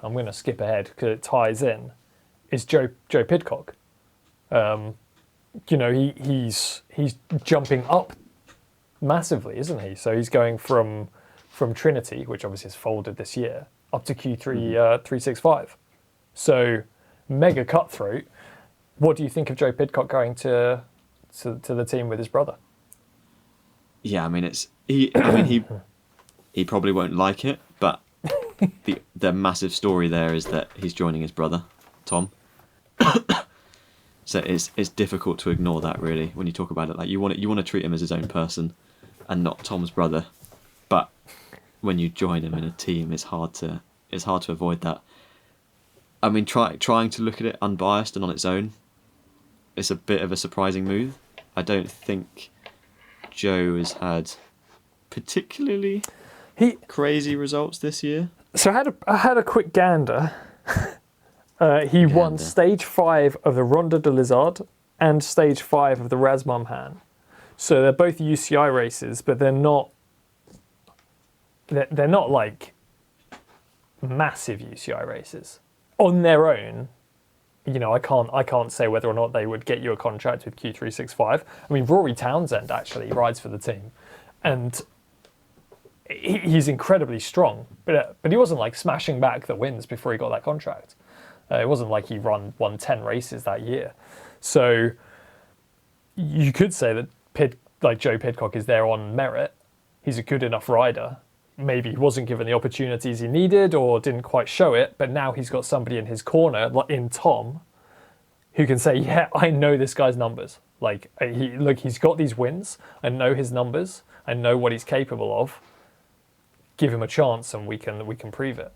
I'm going to skip ahead because it ties in, is Joe Pidcock. He's jumping up massively, isn't he? So he's going from Trinity, which obviously has folded this year, up to Q3 365. So mega cutthroat. What do you think of Joe Pidcock going to the team with his brother? Yeah, I mean he probably won't like it, but the massive story there is that he's joining his brother, Tom. So it's difficult to ignore that, really, when you talk about it. Like you want to treat him as his own person, and not Tom's brother. But when you join him in a team, it's hard to avoid that. I mean, trying to look at it unbiased and on its own, it's a bit of a surprising move. I don't think Joe has had particularly crazy results this year. So I had a quick gander. He won stage 5 of the Ronde de Lizard and stage 5 of the Ras Mumhan. So they're both UCI races, but they're not like massive UCI races on their own. I can't say whether or not they would get you a contract with Q365. I mean, Rory Townsend actually rides for the team, and he's incredibly strong. But he wasn't like smashing back the wins before he got that contract. It wasn't like he won 10 races that year. So you could say that Joe Pidcock is there on merit. He's a good enough rider. Maybe he wasn't given the opportunities he needed or didn't quite show it, but now he's got somebody in his corner, in Tom, who can say, yeah, I know this guy's numbers. He's got these wins. I know his numbers. I know what he's capable of. Give him a chance and we can prove it.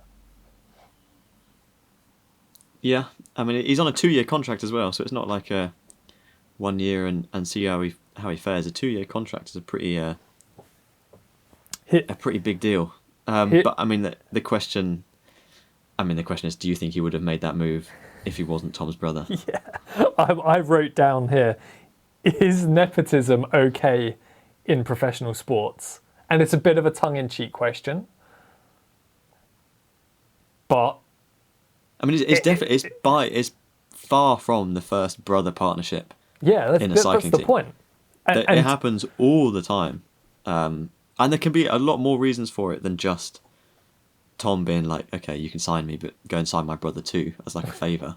Yeah, I mean, he's on a 2-year contract as well, so it's not like a 1 year and see how he fares. A 2-year contract is a pretty big deal. But I mean, the question is, do you think he would have made that move if he wasn't Tom's brother? Yeah, I wrote down here: is nepotism okay in professional sports? And it's a bit of a tongue-in-cheek question, but I mean, it's far from the first brother partnership. Yeah, that's the point. It happens all the time, and there can be a lot more reasons for it than just Tom being like, "Okay, you can sign me, but go and sign my brother too," as like a favour.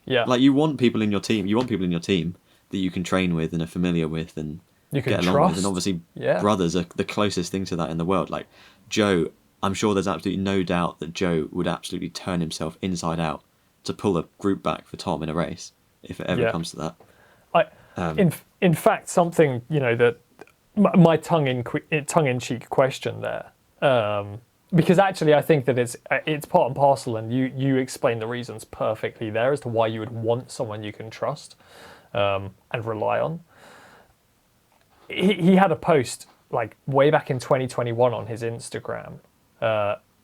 Yeah, like you want people in your team. You want people in your team that you can train with and are familiar with and you can get along with. And obviously, brothers are the closest thing to that in the world. Like Joe, I'm sure there's absolutely no doubt that Joe would absolutely turn himself inside out to pull a group back for Tom in a race if it ever comes to that. In fact, something that my tongue-in-cheek question there, because actually I think that it's part and parcel, and you explain the reasons perfectly there as to why you would want someone you can trust and rely on. He had a post like way back in 2021 on his Instagram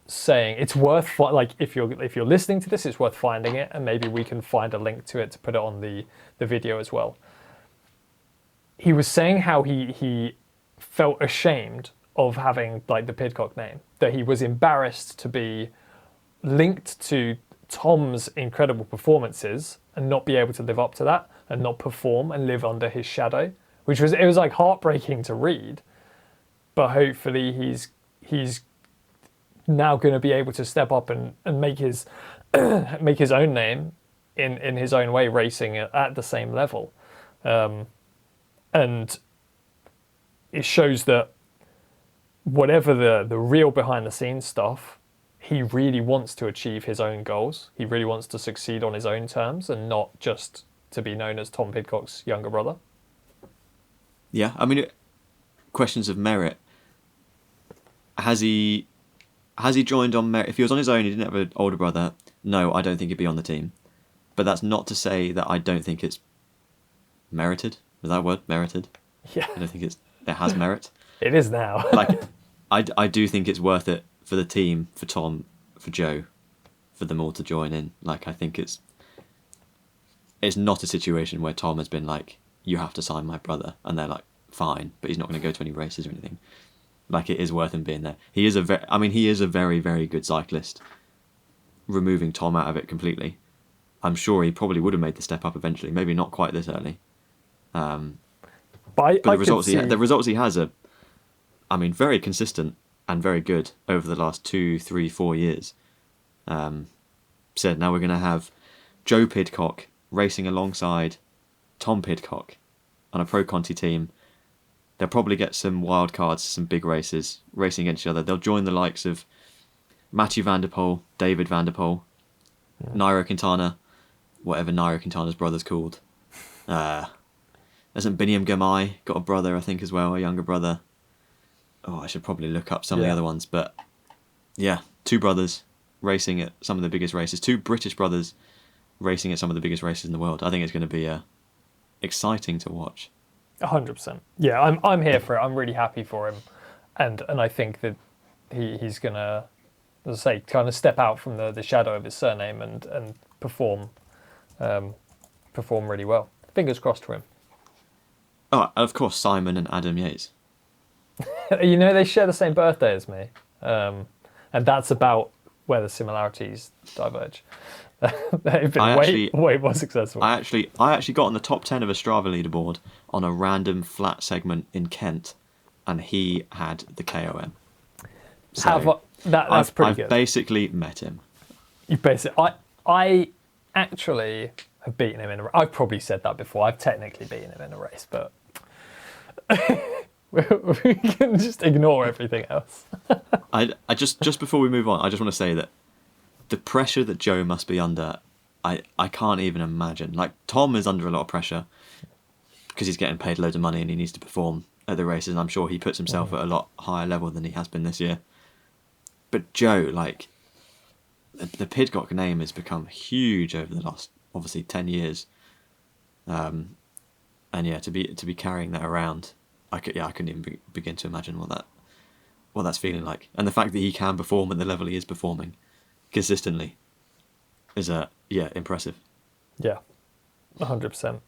saying it's worth if you're listening to this, it's worth finding it, and maybe we can find a link to it to put it on the video as well. He was saying how he felt ashamed of having the Pidcock name, that he was embarrassed to be linked to Tom's incredible performances and not be able to live up to that and not perform and live under his shadow, it was like heartbreaking to read. But hopefully he's now going to be able to step up and make his make his own name in his own way, racing at the same level. And it shows that whatever the real behind the scenes stuff, he really wants to achieve his own goals. He really wants to succeed on his own terms and not just to be known as Tom Pidcock's younger brother. Yeah, I mean, questions of merit. Has he joined on merit? If he was on his own, he didn't have an older brother, no, I don't think he'd be on the team. But that's not to say that I don't think it's merited. Is that a word? Merited? Yeah. I don't think it has merit. It is now. I do think it's worth it for the team, for Tom, for Joe, for them all to join in. I think it's not a situation where Tom has been like, you have to sign my brother, and they're like, fine, but he's not going to go to any races or anything. It is worth him being there. He is a very, very, very good cyclist. removing Tom out of it completely, I'm sure he probably would have made the step up eventually. Maybe not quite this early. But But the results he has are, I mean, very consistent and very good over the last 2, 3, 4 years. Now we're going to have Joe Pidcock racing alongside Tom Pidcock on a Pro Conti team. They'll probably get some wild cards, some big races, racing against each other. They'll join the likes of Matthew van der Poel, David van der Poel, Nairo Quintana, whatever Nairo Quintana's brother's called. Hasn't Biniam Girmay got a brother, I think, as well, a younger brother? Oh, I should probably look up some of the other ones. But yeah, 2 brothers racing at some of the biggest races. 2 British brothers racing at some of the biggest races in the world. I think it's going to be exciting to watch. 100%. Yeah, I'm here for it. I'm really happy for him, and I think that he's gonna, as I say, kind of step out from the shadow of his surname and perform really well. Fingers crossed for him. Oh, of course, Simon and Adam Yates. You know, they share the same birthday as me, and that's about where the similarities diverge. They've been way more successful. I actually got on the top 10 of a Strava leaderboard on a random flat segment in Kent, and he had the KOM. So that's pretty good. I've basically met him. I actually have beaten him in a race. I've probably said that before. I've technically beaten him in a race, but we can just ignore everything else. I just before we move on, I just want to say that the pressure that Joe must be under, I can't even imagine. Like, Tom is under a lot of pressure because he's getting paid loads of money and he needs to perform at the races, and I'm sure he puts himself at a lot higher level than he has been this year. But Joe, like, the Pidcock name has become huge over the last, obviously, 10 years. And yeah, to be carrying that around, I couldn't even begin to imagine what that's feeling like. And the fact that he can perform at the level he is performing consistently is impressive. Yeah, 100%.